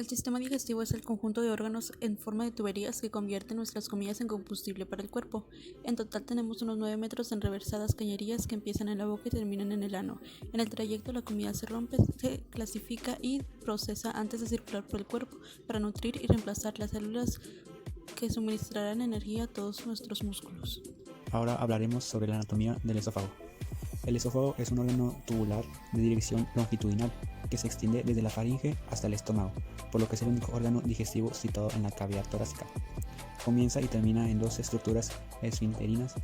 El sistema digestivo es el conjunto de órganos en forma de tuberías que convierten nuestras comidas en combustible para el cuerpo. En total tenemos unos 9 metros de enreversadas cañerías que empiezan en la boca y terminan en el ano. En el trayecto la comida se rompe, se clasifica y procesa antes de circular por el cuerpo para nutrir y reemplazar las células que suministrarán energía a todos nuestros músculos. Ahora hablaremos sobre la anatomía del esófago. El esófago es un órgano tubular de dirección longitudinal que se extiende desde la faringe hasta el estómago, por lo que es el único órgano digestivo situado en la cavidad torácica. Comienza y termina en dos estructuras esfinterinas,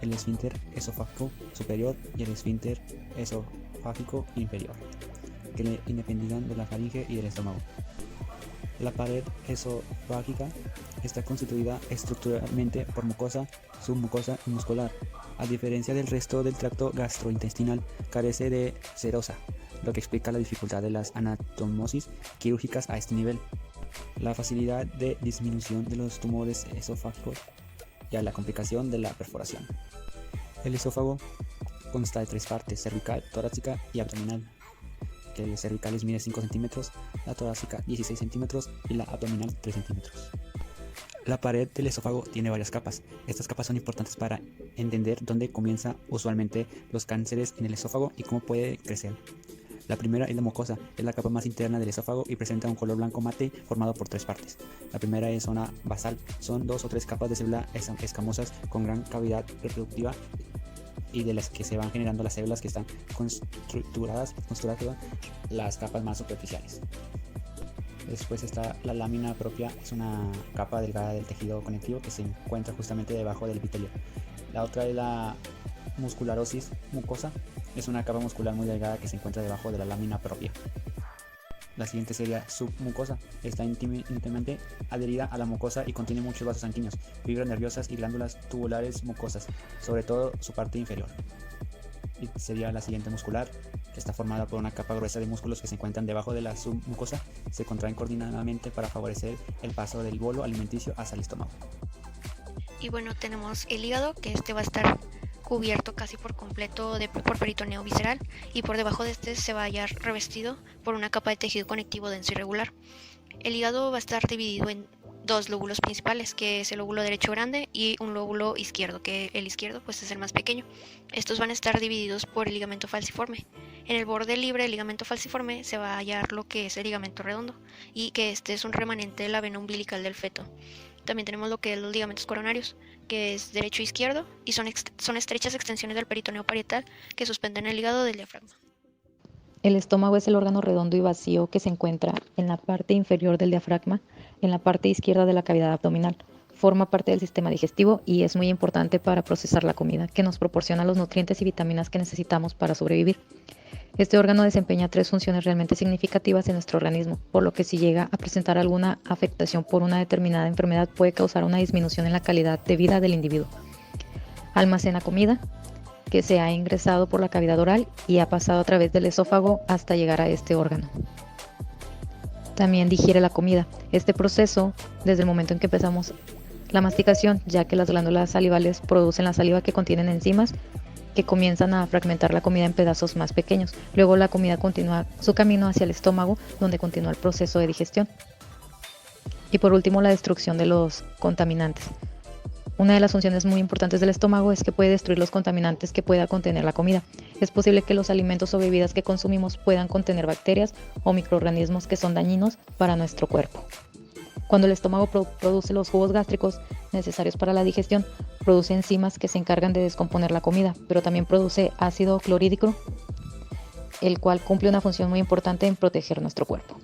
el esfínter esofágico superior y el esfínter esofágico inferior, que le independizan de la faringe y del estómago. La pared esofágica está constituida estructuralmente por mucosa, submucosa y muscular. A diferencia del resto del tracto gastrointestinal, carece de serosa, lo que explica la dificultad de las anastomosis quirúrgicas a este nivel, la facilidad de disminución de los tumores esofágicos y a la complicación de la perforación. El esófago consta de tres partes: cervical, torácica y abdominal. Que el cervicales mide 5 centímetros, la torácica 16 centímetros y la abdominal 3 centímetros. La pared del esófago tiene varias capas. Estas capas son importantes para entender dónde comienzan usualmente los cánceres en el esófago y cómo puede crecer. La primera es la mucosa, es la capa más interna del esófago y presenta un color blanco mate formado por tres partes. La primera es zona basal, son 2 o 3 capas de células escamosas con gran cavidad reproductiva y de las que se van generando las células que están constructuradas las capas más superficiales. Después está la lámina propia, es una capa delgada del tejido conectivo que se encuentra justamente debajo del epitelio. La otra es la muscularosis mucosa, es una capa muscular muy delgada que se encuentra debajo de la lámina propia. La siguiente sería submucosa, está íntimamente adherida a la mucosa y contiene muchos vasos sanguíneos, fibras nerviosas y glándulas tubulares mucosas, sobre todo su parte inferior. Y sería la siguiente muscular, que está formada por una capa gruesa de músculos que se encuentran debajo de la submucosa, se contraen coordinadamente para favorecer el paso del bolo alimenticio hacia el estómago. Y bueno, tenemos el hígado, que va a estar cubierto casi por completo por peritoneo visceral, y por debajo de este se va a hallar revestido por una capa de tejido conectivo denso y regular. El hígado va a estar dividido en dos lóbulos principales, que es el lóbulo derecho grande y un lóbulo izquierdo, que el izquierdo pues es el más pequeño. Estos van a estar divididos por el ligamento falciforme. En el borde libre del ligamento falciforme se va a hallar lo que es el ligamento redondo, y que este es un remanente de la vena umbilical del feto. También tenemos lo que es los ligamentos coronarios, que es derecho e izquierdo, y son estrechas extensiones del peritoneo parietal que suspenden el hígado del diafragma. El estómago es el órgano redondo y vacío que se encuentra en la parte inferior del diafragma, en la parte izquierda de la cavidad abdominal. Forma parte del sistema digestivo y es muy importante para procesar la comida, que nos proporciona los nutrientes y vitaminas que necesitamos para sobrevivir. Este órgano desempeña 3 funciones realmente significativas en nuestro organismo, por lo que si llega a presentar alguna afectación por una determinada enfermedad puede causar una disminución en la calidad de vida del individuo. Almacena comida, que se ha ingresado por la cavidad oral y ha pasado a través del esófago hasta llegar a este órgano. También digiere la comida. Este proceso, desde el momento en que empezamos la masticación, ya que las glándulas salivales producen la saliva que contienen enzimas que comienzan a fragmentar la comida en pedazos más pequeños. Luego la comida continúa su camino hacia el estómago, donde continúa el proceso de digestión. Y por último, la destrucción de los contaminantes. Una de las funciones muy importantes del estómago es que puede destruir los contaminantes que pueda contener la comida. Es posible que los alimentos o bebidas que consumimos puedan contener bacterias o microorganismos que son dañinos para nuestro cuerpo. Cuando el estómago produce los jugos gástricos necesarios para la digestión, produce enzimas que se encargan de descomponer la comida, pero también produce ácido clorhídrico, el cual cumple una función muy importante en proteger nuestro cuerpo.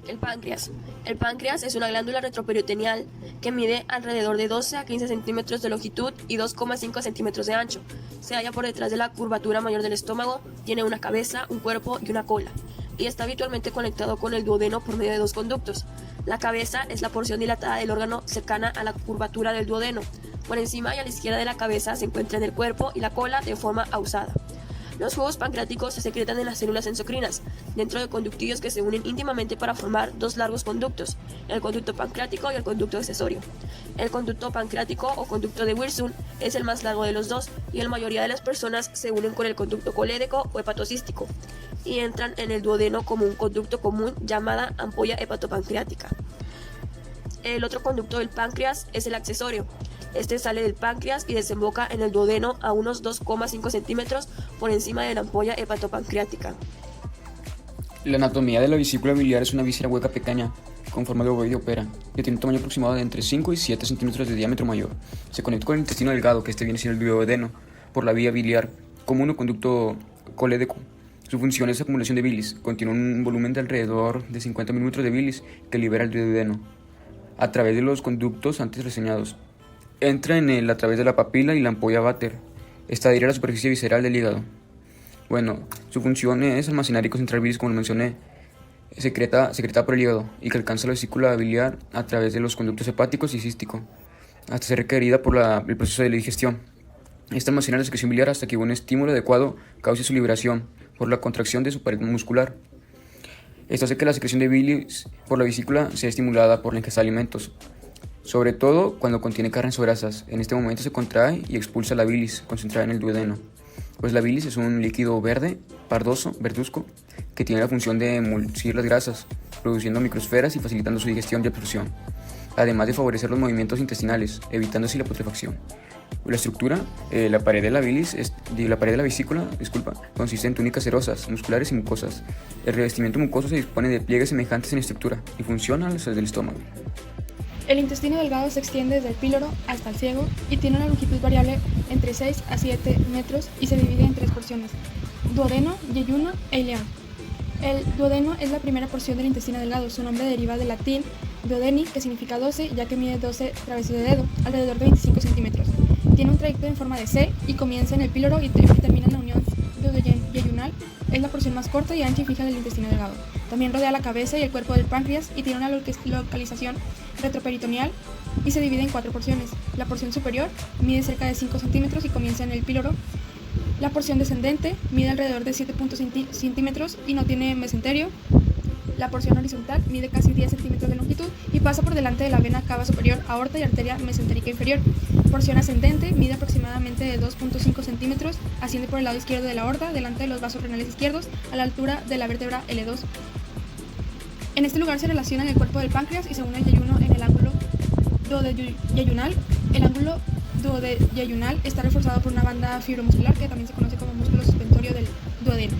El páncreas. El páncreas es una glándula retroperitoneal que mide alrededor de 12 a 15 centímetros de longitud y 2,5 centímetros de ancho. Se halla por detrás de la curvatura mayor del estómago, tiene una cabeza, un cuerpo y una cola, y está habitualmente conectado con el duodeno por medio de 2 conductos. La cabeza es la porción dilatada del órgano cercana a la curvatura del duodeno. Por encima y a la izquierda de la cabeza se encuentran el cuerpo y la cola de forma ausada. Los jugos pancreáticos se secretan en las células endocrinas, dentro de conductillos que se unen íntimamente para formar 2 largos conductos, el conducto pancreático y el conducto accesorio. El conducto pancreático o conducto de Wilson es el más largo de los dos, y la mayoría de las personas se unen con el conducto colédoco o hepatocístico. y entran en el duodeno como un conducto común llamada ampolla hepatopancreática. El otro conducto del páncreas es el accesorio. Este sale del páncreas y desemboca en el duodeno a unos 2,5 centímetros por encima de la ampolla hepatopancreática. La anatomía de la vesícula biliar es una víscera hueca pequeña, con forma de ovoide ópera, que tiene un tamaño aproximado de entre 5 y 7 centímetros de diámetro mayor. Se conecta con el intestino delgado, que viene siendo el duodeno, por la vía biliar, como un conducto colédoco. Su función es acumulación de bilis. Contiene un volumen de alrededor de 50 mililitros de bilis que libera el duodeno a través de los conductos antes reseñados. Entra en él a través de la papila y la ampolla váter. Esta adhiere a la superficie visceral del hígado. Bueno, su función es almacenar y concentrar bilis, como lo mencioné, secretada por el hígado y que alcanza la vesícula biliar a través de los conductos hepáticos y cístico, hasta ser requerida por el proceso de la digestión. Esta almacena la secreción biliar hasta que un estímulo adecuado cause su liberación por la contracción de su pared muscular. Esto hace que la secreción de bilis por la vesícula sea estimulada por la ingesta de alimentos, sobre todo cuando contiene carnes o grasas. En este momento se contrae y expulsa la bilis concentrada en el duodeno, pues la bilis es un líquido verde, verduzco, que tiene la función de emulsir las grasas, produciendo microesferas y facilitando su digestión y absorción, además de favorecer los movimientos intestinales, evitando así la putrefacción. La estructura, la pared de la vesícula, consiste en túnicas serosas, musculares y mucosas. El revestimiento mucoso se dispone de pliegues semejantes en estructura y funciona al del estómago. El intestino delgado se extiende desde el píloro hasta el ciego y tiene una longitud variable entre 6 a 7 metros y se divide en 3 porciones: duodeno, yeyuno e ileón. El duodeno es la primera porción del intestino delgado. Su nombre deriva del latín duodeni, que significa 12, ya que mide 12 travesías de dedo, alrededor de 25 centímetros. Tiene un trayecto en forma de C y comienza en el píloro y termina en la unión duodenal. Es la porción más corta y ancha y fija del intestino delgado. También rodea la cabeza y el cuerpo del páncreas y tiene una localización retroperitoneal y se divide en 4 porciones. La porción superior mide cerca de 5 centímetros y comienza en el píloro. La porción descendente mide alrededor de 7,5 centímetros y no tiene mesenterio. La porción horizontal mide casi 10 centímetros de longitud y pasa por delante de la vena cava superior, aorta y arteria mesentérica inferior. Porción ascendente mide aproximadamente de 2,5 centímetros, asciende por el lado izquierdo de la aorta, delante de los vasos renales izquierdos, a la altura de la vértebra L2. En este lugar se relaciona el cuerpo del páncreas y según el yeyuno en el ángulo duodeyunal. El ángulo duodeyunal está reforzado por una banda fibromuscular que también se conoce como músculo suspensorio del duodeno.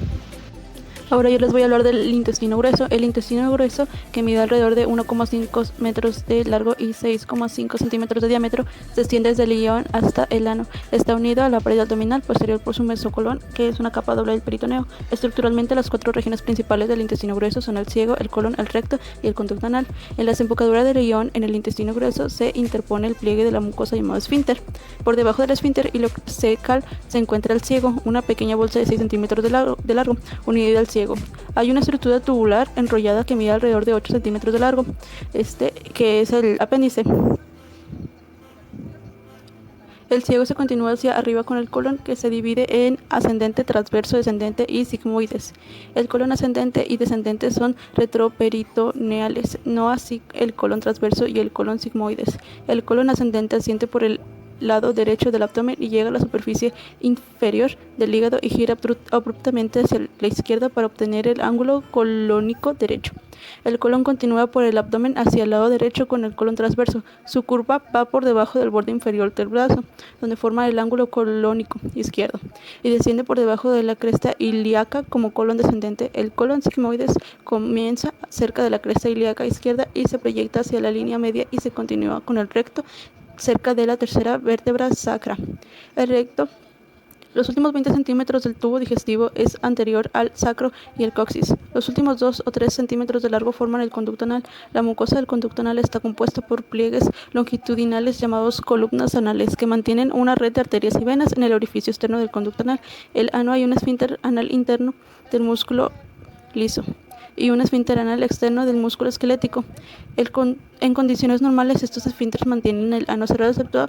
Ahora yo les voy a hablar del intestino grueso. El intestino grueso, que mide alrededor de 1,5 metros de largo y 6,5 centímetros de diámetro, se extiende desde el ilion hasta el ano. Está unido a la pared abdominal posterior por su mesocolon, que es una capa doble del peritoneo. Estructuralmente, las 4 regiones principales del intestino grueso son el ciego, el colon, el recto y el conducto anal. En la desembocadura del ilion, en el intestino grueso, se interpone el pliegue de la mucosa llamado esfínter. Por debajo del esfínter ileocecal se encuentra el ciego, una pequeña bolsa de 6 centímetros de largo, unida al ciego. Hay una estructura tubular enrollada que mide alrededor de 8 centímetros de largo, que es el apéndice. El ciego se continúa hacia arriba con el colon, que se divide en ascendente, transverso, descendente y sigmoides. El colon ascendente y descendente son retroperitoneales, no así el colon transverso y el colon sigmoides. El colon ascendente asciende por el lado derecho del abdomen y llega a la superficie inferior del hígado y gira abruptamente hacia la izquierda para obtener el ángulo colónico derecho. El colon continúa por el abdomen hacia el lado derecho con el colon transverso. Su curva va por debajo del borde inferior del brazo, donde forma el ángulo colónico izquierdo, y desciende por debajo de la cresta ilíaca como colon descendente. El colon sigmoides comienza cerca de la cresta ilíaca izquierda y se proyecta hacia la línea media y se continúa con el recto cerca de la tercera vértebra sacra. El recto, los últimos 20 centímetros del tubo digestivo, es anterior al sacro y el coxis. Los últimos 2 o 3 centímetros de largo forman el conducto anal. La mucosa del conducto anal está compuesta por pliegues longitudinales llamados columnas anales que mantienen una red de arterias y venas en el orificio externo del conducto anal. El ano hay un esfínter anal interno del músculo liso y un esfínter anal externo del músculo esquelético. En condiciones normales, estos esfínteres mantienen el ano cerrado excepto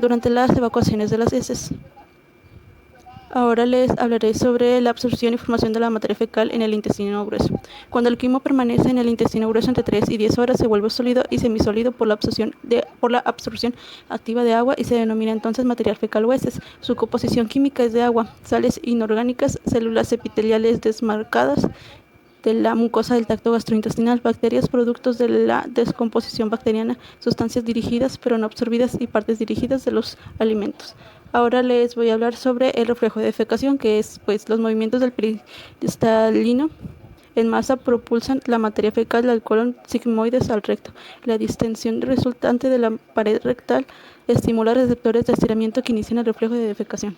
durante las evacuaciones de las heces. Ahora les hablaré sobre la absorción y formación de la materia fecal en el intestino grueso. Cuando el quimo permanece en el intestino grueso entre 3 y 10 horas, se vuelve sólido y semisólido por la absorción activa de agua y se denomina entonces material fecal o heces. Su composición química es de agua, sales inorgánicas, células epiteliales desmarcadas de la mucosa del tracto gastrointestinal, bacterias productos de la descomposición bacteriana, sustancias dirigidas pero no absorbidas y partes dirigidas de los alimentos. Ahora les voy a hablar sobre el reflejo de defecación, que es los movimientos del peristalino en masa propulsan la materia fecal del colon sigmoides al recto. La distensión resultante de la pared rectal estimula receptores de estiramiento que inician el reflejo de defecación.